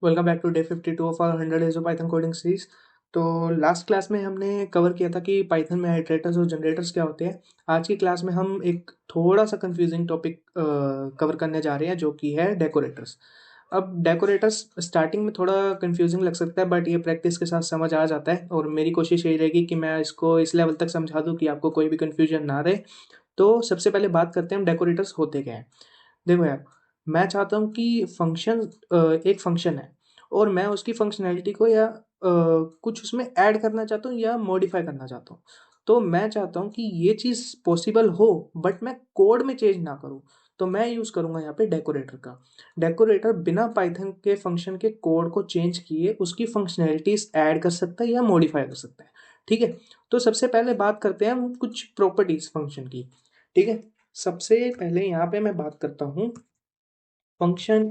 Welcome back to day 52 of our 100 days of Python coding series. तो last class में हमने cover किया था कि पाइथन में आइटरेटर्स और जनरेटर्स क्या होते हैं। आज की क्लास में हम एक थोड़ा सा कंफ्यूजिंग टॉपिक कवर करने जा रहे हैं जो कि है डेकोरेटर्स। अब डेकोरेटर्स स्टार्टिंग में थोड़ा कंफ्यूजिंग लग सकता है, बट ये प्रैक्टिस के साथ समझ आ जाता है और मेरी कोशिश यही रहेगी कि मैं इसको इस लेवल तक समझा दूँ कि आपको कोई भी कंफ्यूजन ना रहे। तो सबसे पहले बात करते हैं हम डेकोरेटर्स होते क्या हैं। देखो यार, मैं चाहता हूँ कि फंक्शन एक फंक्शन है और मैं उसकी फंक्शनैलिटी को या कुछ उसमें ऐड करना चाहता हूँ या मॉडिफाई करना चाहता हूँ। तो मैं चाहता हूँ कि ये चीज़ पॉसिबल हो, बट मैं कोड में चेंज ना करूँ। तो मैं यूज़ करूँगा यहाँ पे डेकोरेटर का। डेकोरेटर बिना पाइथन के फंक्शन के कोड को चेंज किए उसकी फंक्शनैलिटीज ऐड कर सकता है या मॉडिफाई कर सकता है। ठीक है। तो सबसे पहले बात करते हैं हम कुछ प्रॉपर्टीज फंक्शन की। ठीक है। सबसे पहले यहाँ पे मैं बात करता हूँ फंक्शन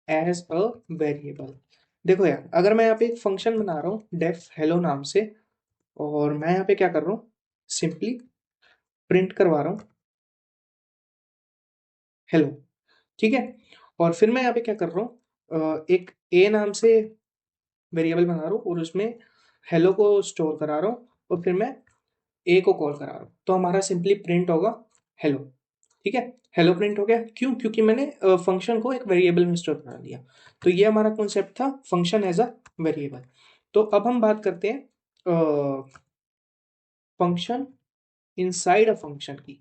एज अ वेरिएबल। देखो यार, अगर मैं यहाँ पे एक फंक्शन बना रहा हूँ डेफ हेलो नाम से, और मैं यहाँ पे क्या कर रहा हूँ, सिंपली प्रिंट करवा रहा हूँ हेलो। ठीक है। और फिर मैं यहाँ पे क्या कर रहा हूँ, एक ए नाम से वेरिएबल बना रहा हूँ और उसमें हेलो को स्टोर करा रहा हूँ और फिर मैं ए को कॉल करा रहा हूँ, तो हमारा सिंपली प्रिंट होगा हेलो। ठीक है। हेलो प्रिंट हो गया, क्यों? क्योंकि मैंने फंक्शन को एक वेरिएबल में स्टोर करा दिया। तो ये हमारा कॉन्सेप्ट था फंक्शन एज अ वेरिएबल। तो अब हम बात करते हैं फंक्शन इनसाइड अ फंक्शन की।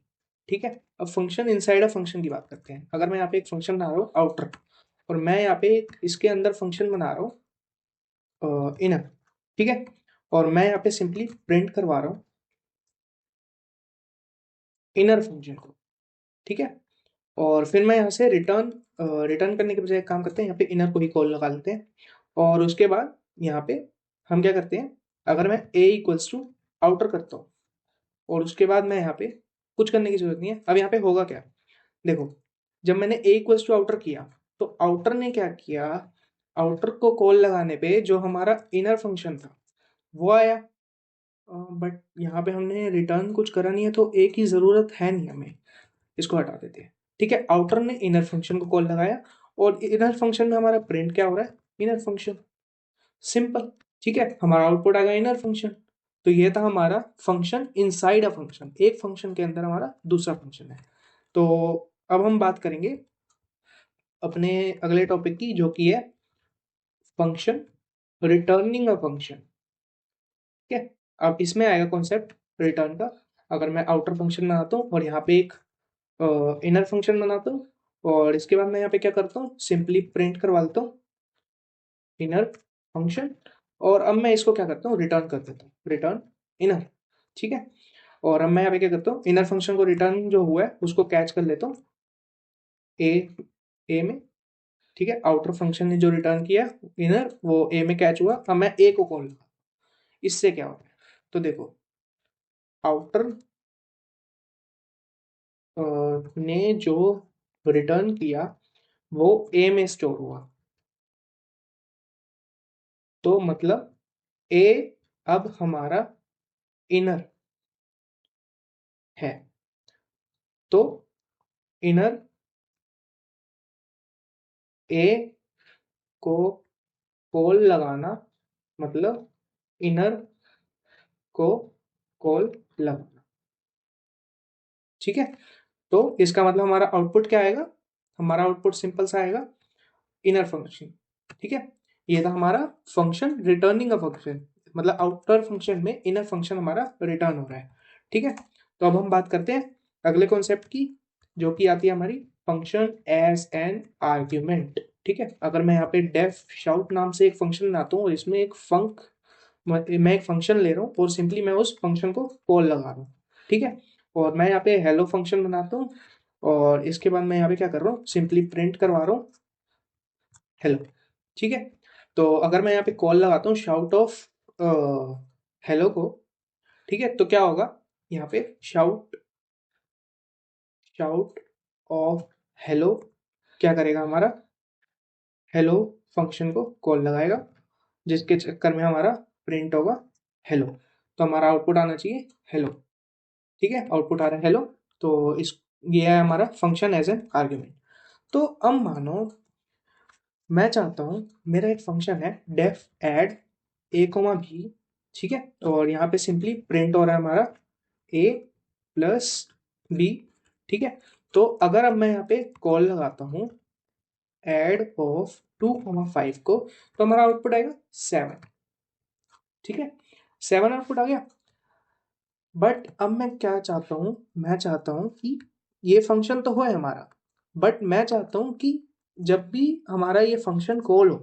ठीक है। अब फंक्शन इनसाइड अ फंक्शन की बात करते हैं। अगर मैं यहाँ पे एक फंक्शन बना रहा हूँ आउटर, और मैं यहाँ पे एक इसके अंदर फंक्शन बना रहा हूँ इनर। ठीक है। और मैं यहाँ पे सिंपली प्रिंट करवा रहा हूँ इनर फंक्शन को। ठीक है। और फिर मैं यहाँ से रिटर्न रिटर्न करने के बजाय एक काम करते हैं, यहाँ पे इनर को ही कॉल लगा लेते हैं। और उसके बाद यहाँ पे हम क्या करते हैं, अगर मैं ए इक्वल्स टू आउटर करता हूँ और उसके बाद मैं यहाँ पे कुछ करने की जरूरत नहीं है। अब यहाँ पे होगा क्या, देखो, जब मैंने ए इक्वल्स टू आउटर किया तो आउटर ने क्या किया, आउटर को कॉल लगाने पे जो हमारा इनर फंक्शन था वो आया। बट यहाँ पे हमने रिटर्न कुछ करा नहीं है तो ए की जरूरत है नहीं हमें, इसको हटा देते हैं। ठीक है। आउटर ने इनर फंक्शन को कॉल लगाया और इनर फंक्शन में हमारा प्रिंट क्या हो रहा है, इनर फंक्शन। सिंपल। ठीक है। हमारा आउटपुट आ गया इनर फंक्शन। तो ये था हमारा फंक्शन इनसाइड अ फंक्शन, एक फंक्शन के अंदर हमारा दूसरा फंक्शन है। तो अब हम बात करेंगे अपने अगले टॉपिक की, जो कि है फंक्शन रिटर्निंग अ फंक्शन। ठीक है। अब इसमें आएगा कॉन्सेप्ट रिटर्न का। अगर मैं आउटर फंक्शन बनाता हूँ और यहाँ पे एक इनर फंक्शन बनाता हूँ, और इसके बाद मैं यहाँ पे क्या करता हूँ, सिंपली प्रिंट करवा देता हूँ इनर फंक्शन। और अब मैं इसको क्या करता हूँ, रिटर्न कर देता हूँ, रिटर्न इनर। ठीक है। और अब मैं यहाँ पे क्या करता हूँ, इनर फंक्शन को रिटर्न जो हुआ है उसको कैच कर लेता हूँ ए ए में। ठीक है। आउटर फंक्शन ने जो रिटर्न किया इनर, वो ए में कैच हुआ। अब मैं ए को कॉल लगा, इससे क्या होता है, तो देखो, आउटर ने जो रिटर्न किया वो ए में स्टोर हुआ। तो मतलब ए अब हमारा इनर है। तो इनर ए को कॉल लगाना मतलब इनर को कॉल लगाना। ठीक है। तो इसका मतलब हमारा आउटपुट क्या आएगा, हमारा आउटपुट सिंपल सा आएगा इनर फंक्शन। ठीक है। ये था हमारा फंक्शन रिटर्निंग अ फंक्शन, मतलब आउटर फंक्शन में इनर फंक्शन हमारा रिटर्न हो रहा है। ठीक है। तो अब हम बात करते हैं अगले कॉन्सेप्ट की, जो कि आती है हमारी फंक्शन एज एन आर्ग्यूमेंट। ठीक है। अगर मैं यहाँ पे डेफ शाउट नाम से एक फंक्शन बनाता हूँ और इसमें एक मैं एक फंक्शन ले रहा हूँ और सिंपली मैं उस फंक्शन को कॉल लगा रहा हूँ। ठीक है। और मैं यहाँ पे हेलो फंक्शन बनाता हूँ और इसके बाद मैं यहाँ पे क्या कर रहा हूँ, सिंपली प्रिंट करवा रहा हूँ हेलो। ठीक है। तो अगर मैं यहाँ पे कॉल लगाता हूँ शाउट ऑफ हेलो को, ठीक है, तो क्या होगा, यहाँ पे शाउट शाउट ऑफ हेलो क्या करेगा, हमारा हेलो फंक्शन को कॉल लगाएगा, जिसके चक्कर में हमारा प्रिंट होगा हेलो। तो हमारा आउटपुट आना चाहिए हेलो। ठीक है। आउटपुट आ रहा है हेलो। तो इस ये है हमारा फंक्शन एज एन आर्ग्यूमेंट। तो अब मानो मैं चाहता हूँ मेरा एक फंक्शन है डेफ एड ए कोमा बी, ठीक है, और यहाँ पे सिंपली प्रिंट हो रहा है हमारा ए प्लस बी, ठीक है। तो अगर अब मैं यहाँ पे कॉल लगाता हूँ एड ऑफ 2,5 को, तो हमारा आउटपुट आएगा 7, ठीक है, 7 आउटपुट आ गया। बट अब मैं क्या चाहता हूँ, मैं चाहता हूँ कि ये फंक्शन तो है हमारा, बट मैं चाहता हूँ कि जब भी हमारा ये फंक्शन कॉल हो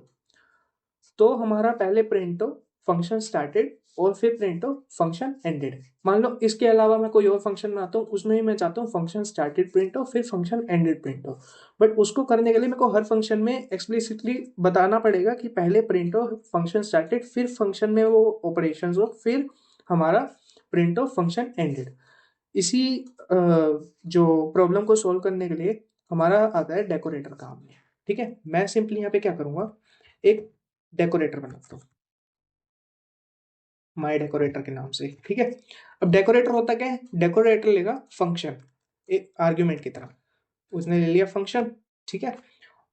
तो हमारा पहले प्रिंट हो फंक्शन स्टार्टेड और फिर प्रिंट हो फंक्शन एंडेड। मान लो इसके अलावा मैं कोई और फंक्शन बनाता हूँ, उसमें ही मैं चाहता हूँ फंक्शन स्टार्टेड प्रिंट हो फिर फंक्शन एंडेड प्रिंट हो, बट उसको करने के लिए मेरे को हर फंक्शन में एक्सप्लिसिटली बताना पड़ेगा कि पहले प्रिंट हो फंक्शन स्टार्टेड, फिर फंक्शन में वो ऑपरेशन हो, फिर हमारा प्रिंट हो फंक्शन एंडेड। इसी जो प्रॉब्लम को सॉल्व करने के लिए हमारा आता है डेकोरेटर काम में, ठीक है। मैं सिंपली यहाँ पे क्या करूँगा, एक डेकोरेटर बनाता हूँ माई डेकोरेटर के नाम से, ठीक है। अब डेकोरेटर होता क्या है, डेकोरेटर लेगा फंक्शन एक आर्ग्यूमेंट की तरह, उसने ले लिया फंक्शन, ठीक है।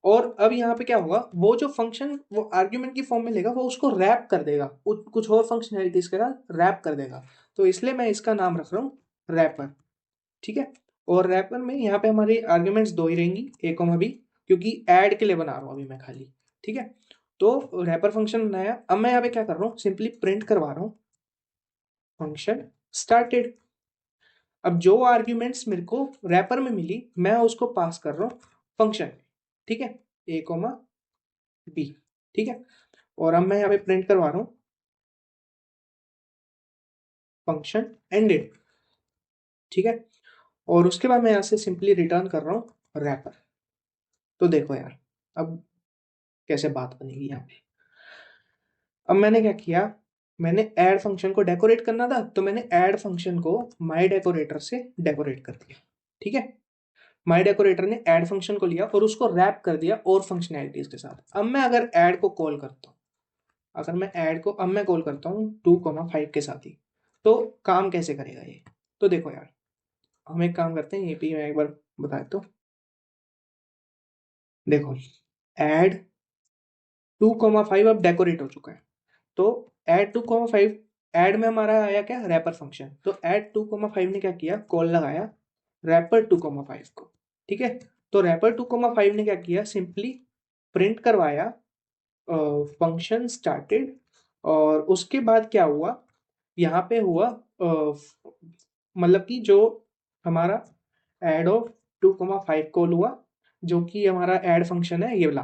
और अब यहाँ पे क्या होगा, वो जो फंक्शन वो आर्ग्यूमेंट की फॉर्म में लेगा वो उसको रैप कर देगा कुछ और फंक्शनैलिटीज के साथ रैप कर देगा। तो इसलिए मैं इसका नाम रख रहा हूँ रैपर, ठीक है। और रैपर में यहाँ पे हमारी आर्ग्यूमेंट्स दो ही रहेंगी, ए कॉमा बी, क्योंकि ऐड के लिए बना रहा हूँ अभी मैं खाली, ठीक है। तो रैपर फंक्शन बनाया, अब मैं यहाँ पे क्या कर रहा हूँ, सिंपली प्रिंट करवा रहा हूँ फंक्शन स्टार्टेड। अब जो आर्ग्यूमेंट्स मेरे को रैपर में मिली मैं उसको पास कर रहा हूँ फंक्शन में, ठीक है, ए कॉमा बी, ठीक है। और अब मैं यहाँ पे प्रिंट करवा रहा हूँ फंक्शन एंडेड, ठीक है। और उसके बाद मैं यहाँ से सिंपली रिटर्न कर रहा हूँ रैपर। तो देखो यार अब कैसे बात बनेगी यहाँ पे। अब मैंने क्या किया, मैंने ऐड फंक्शन को डेकोरेट करना था तो मैंने ऐड फंक्शन को माई डेकोरेटर से डेकोरेट कर दिया, ठीक है। माई डेकोरेटर ने ऐड फंक्शन को लिया और उसको रैप कर दिया और फंक्शनैलिटीज के साथ। अब मैं अगर ऐड को कॉल करता हूँ, अगर मैं ऐड को अब मैं कॉल करता हूँ 2,5 के साथ ही, तो काम कैसे करेगा ये। तो देखो यार हम एक काम करते हैं, ये भी मैं एक बार बता देता हूँ। देखो ऐड 2,5 अब डेकोरेट हो चुका है, तो ऐड 2,5 ऐड में हमारा आया क्या, रैपर फंक्शन। तो ऐड 2,5 ने क्या किया, कॉल लगाया रैपर 2,5 को, ठीक है। तो रैपर 2,5 ने क्या किया, सिंपली प्रिंट करवाया फंक्शन स्टार्टेड। और उसके बाद क्या हुआ, यहाँ पे हुआ मतलब कि जो हमारा ऐड ऑफ 2,5 कॉल हुआ, जो कि हमारा ऐड फंक्शन है ये वाला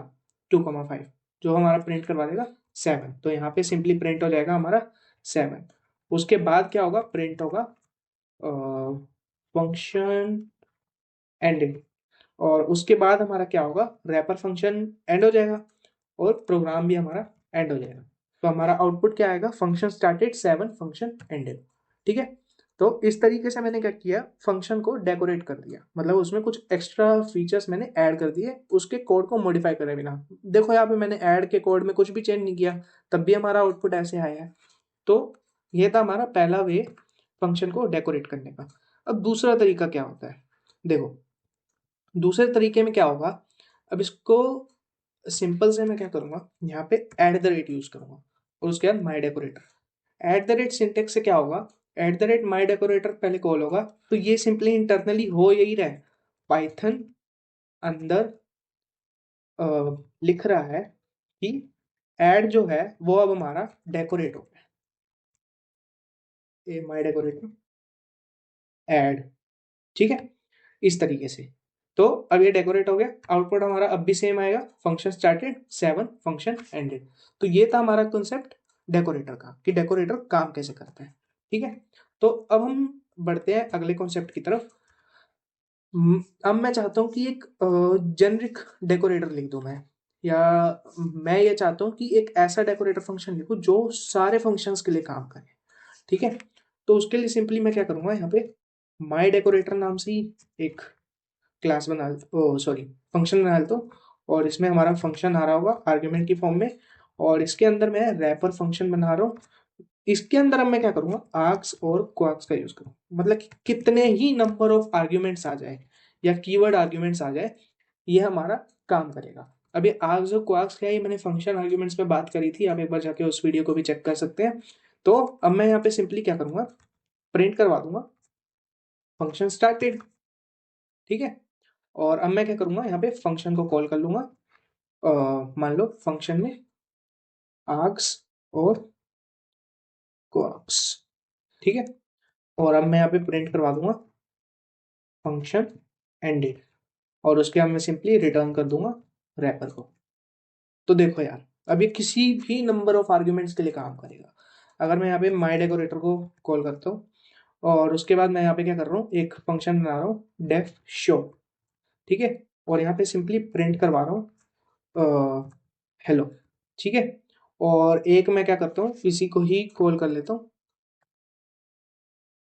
2,5 जो हमारा प्रिंट करवा देगा 7। तो यहाँ पे सिंपली प्रिंट हो जाएगा हमारा 7। उसके बाद क्या होगा, प्रिंट होगा फंक्शन एंडिंग। और उसके बाद हमारा क्या होगा, रैपर फंक्शन एंड हो जाएगा और प्रोग्राम भी हमारा एंड हो जाएगा। तो हमारा आउटपुट क्या आएगा, फंक्शन स्टार्टेड 7 फंक्शन एंडेड, ठीक है। तो इस तरीके से मैंने क्या किया, फंक्शन को डेकोरेट कर दिया, मतलब उसमें कुछ एक्स्ट्रा फीचर्स मैंने ऐड कर दिए उसके कोड को मॉडिफाई करे बिना। देखो यहाँ पे मैंने ऐड के कोड में कुछ भी चेंज नहीं किया, तब भी हमारा आउटपुट ऐसे आया है। तो ये था हमारा पहला वे फंक्शन को डेकोरेट करने का। अब दूसरा तरीका क्या होता है, देखो दूसरे तरीके में क्या होगा, अब इसको सिंपल से मैं क्या करूंगा, यहाँ पे एट द रेट यूज करूंगा और उसके बाद my decorator. At the rate syntax से क्या होगा, at the rate my decorator पहले कॉल होगा, तो ये सिंपली इंटरनली हो यही रहा है, पाइथन अंदर लिख रहा है कि ऐड जो है वो अब हमारा डेकोरेट हो गया, ये माई डेकोरेटर ऐड, ठीक है, इस तरीके से। तो अब ये डेकोरेट हो गया, आउटपुट हमारा अब भी सेम आएगा, फंक्शन स्टार्टेड 7 फंक्शन एंडेड। तो ये था हमारा कॉन्सेप्ट डेकोरेटर का, कि डेकोरेटर काम कैसे करता है, ठीक है। तो अब हम बढ़ते हैं अगले कॉन्सेप्ट की तरफ। अब मैं चाहता हूँ कि एक जेनरिक डेकोरेटर लिख दूं मैं, या मैं ये चाहता हूँ कि एक ऐसा डेकोरेटर फंक्शन लिखूं जो सारे फंक्शंस के लिए काम करे, ठीक है। तो उसके लिए सिंपली मैं क्या करूंगा, यहाँ पे माई डेकोरेटर नाम से ही एक क्लास बना, ओ सॉरी फंक्शन बना लेता हूँ, और इसमें हमारा फंक्शन आ रहा होगा आर्ग्यूमेंट की फॉर्म में, और इसके अंदर मैं रैपर फंक्शन बना रहा हूँ। इसके अंदर अब मैं क्या करूंगा, आर्क्स और क्वार्क्स का यूज करूँ, मतलब कि कितने ही नंबर ऑफ आर्ग्यूमेंट्स आ जाए या कीवर्ड आर्ग्यूमेंट्स आ जाए ये हमारा काम करेगा। अभी आर्ग्स और क्वार्क्स क्या है, ये मैंने फंक्शन आर्ग्यूमेंट्स पे बात करी थी, आप एक बार जाके उस वीडियो को भी चेक कर सकते हैं। तो अब मैं यहाँ पे सिंपली क्या करूँगा, प्रिंट करवा दूंगा फंक्शन स्टार्टेड, ठीक है। और अब मैं क्या करूँगा, यहाँ पे फंक्शन को कॉल कर लूँगा, मान लो फंक्शन में आर्ग्स और क्वार्क्स, ठीक है। और अब मैं यहाँ पे प्रिंट करवा दूंगा फंक्शन एंडेड, और उसके बाद मैं सिंपली रिटर्न कर दूंगा रैपर को। तो देखो यार, अब ये किसी भी नंबर ऑफ आर्ग्यूमेंट्स के लिए काम करेगा। अगर मैं यहाँ पे माई डेकोरेटर को कॉल करता हूँ, और उसके बाद मैं यहाँ पे क्या कर रहा हूँ, एक फंक्शन बना रहा हूँ डेफ शो, ठीक है। और यहाँ पे सिंपली प्रिंट करवा रहा हूँ हेलो, ठीक है। और एक मैं क्या करता हूँ, इसी को ही कॉल कर लेता हूँ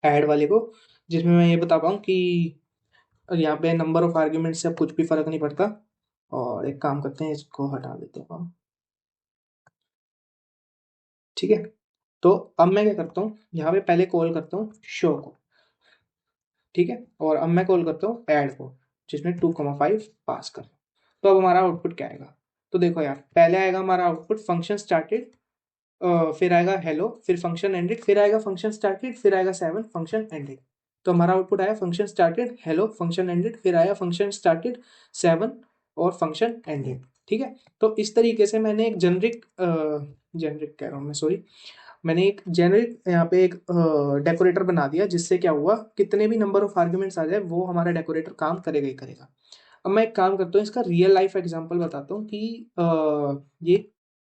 ऐड वाले को, जिसमें मैं ये बता पाऊँ कि यहाँ पे नंबर ऑफ आर्ग्यूमेंट से अब कुछ भी फर्क नहीं पड़ता। और एक काम करते हैं, इसको हटा देते हैं हम, ठीक है। तो अब मैं क्या करता हूँ, यहाँ पे पहले कॉल करता हूँ शो को, ठीक है। और अब मैं कॉल करता हूँ ऐड को, जिसमें 2,5 पास कर। तो अब हमारा आउटपुट क्या आएगा, तो देखो यार, पहले आएगा हमारा आउटपुट फंक्शन स्टार्टेड, फिर आएगा हेलो, फिर फंक्शन एंडेड, फिर आएगा फंक्शन स्टार्टेड, फिर आएगा 7 फंक्शन एंडेड। तो हमारा आउटपुट आया function started hello function ended, फिर आया फंक्शन स्टार्टेड 7 और फंक्शन एंडेड, ठीक है। तो इस तरीके से मैंने एक जेनरिक जेनरिक कह रहा हूँ मैं, सॉरी, मैंने एक जेनरिक यहाँ पे एक डेकोरेटर बना दिया, जिससे क्या हुआ, कितने भी नंबर ऑफ आर्ग्यूमेंट्स आ जाए वो हमारा डेकोरेटर काम करेगा ही करेगा। अब मैं एक काम करता हूँ, इसका रियल लाइफ एग्जांपल बताता हूँ कि ये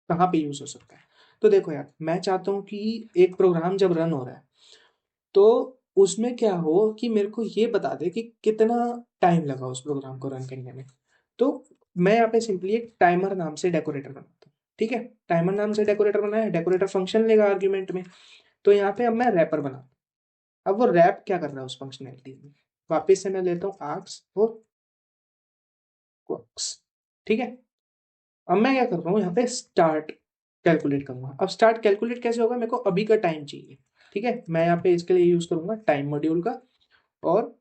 कहाँ पे यूज हो सकता है। तो देखो यार, मैं चाहता हूँ कि एक प्रोग्राम जब रन हो रहा है, तो उसमें क्या हो कि मेरे को ये बता दे कि कितना टाइम लगा उस प्रोग्राम को रन करने में। तो मैं यहाँ पे सिंपली एक टाइमर नाम से डेकोरेटर बनाता हूँ, ठीक है। टाइमर नाम से डेकोरेटर बनाया, डेकोरेटर फंक्शन लेगा आर्ग्यूमेंट में। तो यहाँ पे अब मैं रैपर बना, अब वो रैप क्या कर रहा है उस फंक्शनैलिटी में, वापस से मैं लेता हूँ आर्क्स और क्वर्क्स, ठीक है। अब मैं क्या कर रहा हूँ, यहाँ पे स्टार्ट कैलकुलेट करूंगा। अब स्टार्ट कैलकुलेट कैसे होगा, मेरे को अभी का टाइम चाहिए, ठीक है। मैं यहाँ पे इसके लिए यूज करूंगा टाइम मॉड्यूल का, और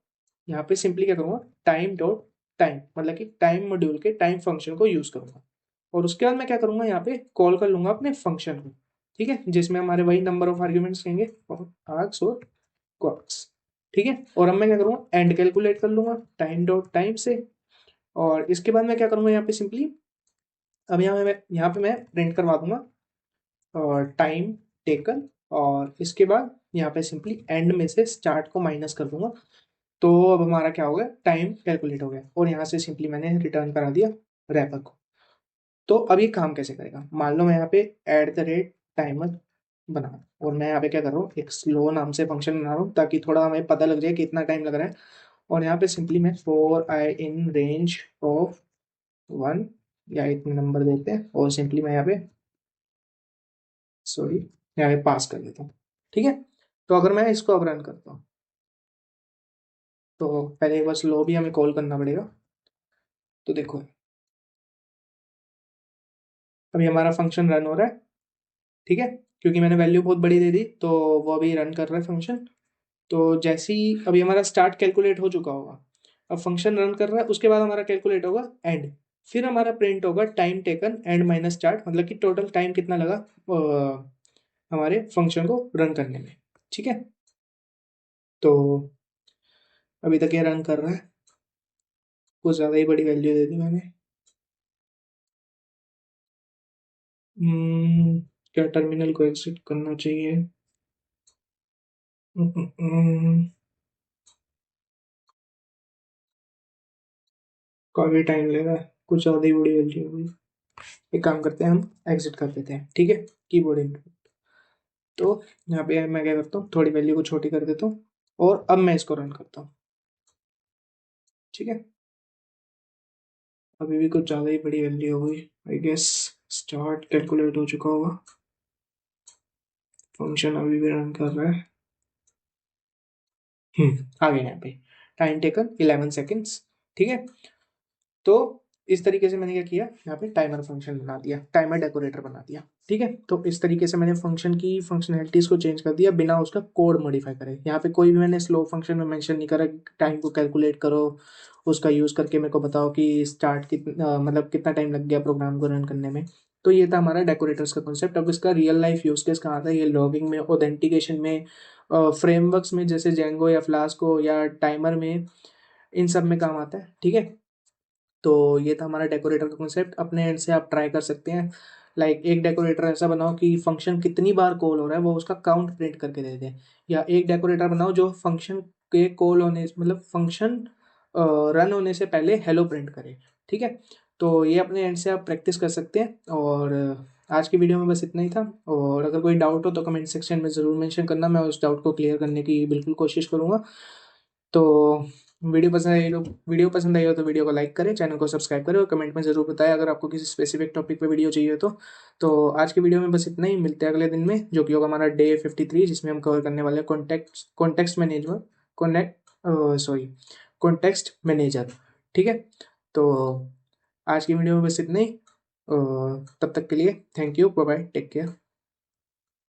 यहाँ पे सिंपली क्या करूंगा, टाइम डॉट टाइम, मतलब कि टाइम मॉड्यूल के टाइम फंक्शन को यूज करूंगा। और उसके बाद मैं क्या करूंगा, यहाँ पे कॉल कर लूंगा अपने फंक्शन को, ठीक है, जिसमें हमारे वही नंबर ऑफ आर्ग्यूमेंट्स रहेंगे, आर्क्स और क्वर्क्स, ठीक है। और अब मैं क्या करूंगा, एंड कैलकुलेट कर लूंगा टाइम डॉट टाइम से। और इसके बाद मैं क्या करूंगा, यहाँ पे सिंपली, अब यहाँ पे मैं प्रिंट करवा दूंगा और टाइम टेकन, और इसके बाद यहाँ पे सिंपली एंड में से स्टार्ट को माइनस कर दूंगा। तो अब हमारा क्या हो गया, टाइम कैलकुलेट हो गया, और यहाँ से सिंपली मैंने रिटर्न करा दिया रैपर को। तो अब ये काम कैसे करेगा, मान लो मैं यहाँ पे एट द रेट टाइमर बना, और मैं यहाँ पे क्या कर रहा हूँ, एक स्लो नाम से फंक्शन बना रहा हूँ, ताकि थोड़ा हमें पता लग जाए कि इतना टाइम लग रहा है। और यहाँ पे सिंपली मैं for I in range of 1, या इतने नंबर देते हैं, और सिंपली मैं यहाँ पे, सॉरी, यहाँ पे पास कर देता हूँ, ठीक है। तो अगर मैं इसको अब रन करता हूँ, तो पहले एक बार स्लो भी हमें कॉल करना पड़ेगा। तो देखो, अभी हमारा फंक्शन रन हो रहा है, ठीक है, क्योंकि मैंने वैल्यू बहुत बड़ी दे दी, तो वो अभी रन कर रहा है फंक्शन। तो जैसे ही अभी हमारा स्टार्ट कैलकुलेट हो चुका होगा, अब फंक्शन रन कर रहा है, उसके बाद हमारा कैलकुलेट होगा एंड, फिर हमारा प्रिंट होगा time taken and minus start, मतलब कि टोटल टाइम कितना लगा हमारे फंक्शन को रन करने में, ठीक है। तो अभी तक ये रन कर रहा है, कुछ ज़्यादा ही बड़ी वैल्यू दे दी मैंने। हम्म, क्या टर्मिनल को एग्जिट करना चाहिए। हम्म, हम्म, हम्म, काफी टाइम लेगा, कुछ ज्यादा ही बड़ी वैल्यू होगी। एक काम करते हैं, हम एग्जिट कर देते हैं, ठीक है, कीबोर्ड इनपुट। तो यहाँ पे मैं क्या करता हूँ, थोड़ी वैल्यू को छोटी कर देता हूँ, और अब मैं इसको रन करता हूँ, ठीक है। अभी भी कुछ ज्यादा ही बड़ी वैल्यू हो गई, आई गेस स्टार्ट कैलकुलेट हो चुका होगा, फंक्शन अभी भी रन कर रहा है। आ गया यहाँ पे टाइम टेकन 11 सेकेंड्स, ठीक है। तो इस तरीके से मैंने क्या किया, यहाँ पे टाइमर फंक्शन बना दिया, टाइमर डेकोरेटर बना दिया। ठीक है, तो इस तरीके से मैंने फंक्शन की फंक्शनैलिटीज़ को चेंज कर दिया बिना उसका कोड मॉडिफाई करे। यहाँ पे कोई भी मैंने स्लो फंक्शन में मेंशन नहीं करा, टाइम को कैलकुलेट करो, उसका यूज़ करके मेरे को बताओ कि स्टार्ट कितना मतलब कितना टाइम लग गया प्रोग्राम को रन करने में। तो ये था हमारा डेकोरेटर्स का कॉन्सेप्ट। अब इसका रियल लाइफ यूज़ केस कहाँ आता है, ये लॉगिंग में, ऑथेंटिकेशन में, फ्रेमवर्क्स में जैसे जेंगो या फ्लास्को या टाइमर में, इन सब में काम आता है। ठीक है, तो ये था हमारा डेकोरेटर का कॉन्सेप्ट। अपने एंड से आप ट्राई कर सकते हैं। लाइक एक डेकोरेटर ऐसा बनाओ कि फंक्शन कितनी बार कॉल हो रहा है वो उसका काउंट प्रिंट करके दे दे, या एक डेकोरेटर बनाओ जो फंक्शन के कॉल होने मतलब फंक्शन रन होने से पहले हेलो प्रिंट करे। ठीक है, तो ये अपने एंड से आप प्रैक्टिस कर सकते हैं। और आज की वीडियो में बस इतना ही था। और अगर कोई डाउट हो तो कमेंट सेक्शन में ज़रूर मेंशन करना, मैं उस डाउट को क्लियर करने की बिल्कुल कोशिश करूँगा। तो वीडियो पसंद आई हो तो वीडियो को लाइक करें, चैनल को सब्सक्राइब करें और कमेंट में ज़रूर बताएं अगर आपको किसी स्पेसिफिक टॉपिक पे वीडियो चाहिए तो आज की वीडियो में बस इतना ही। मिलते हैं अगले दिन में, जो कि होगा हमारा डे 53, जिसमें हम कवर करने वाले हैं context management, contact sorry context manager. ठीक है, तो आज की वीडियो में बस इतना ही। तब तक के लिए thank you, bye bye, take care.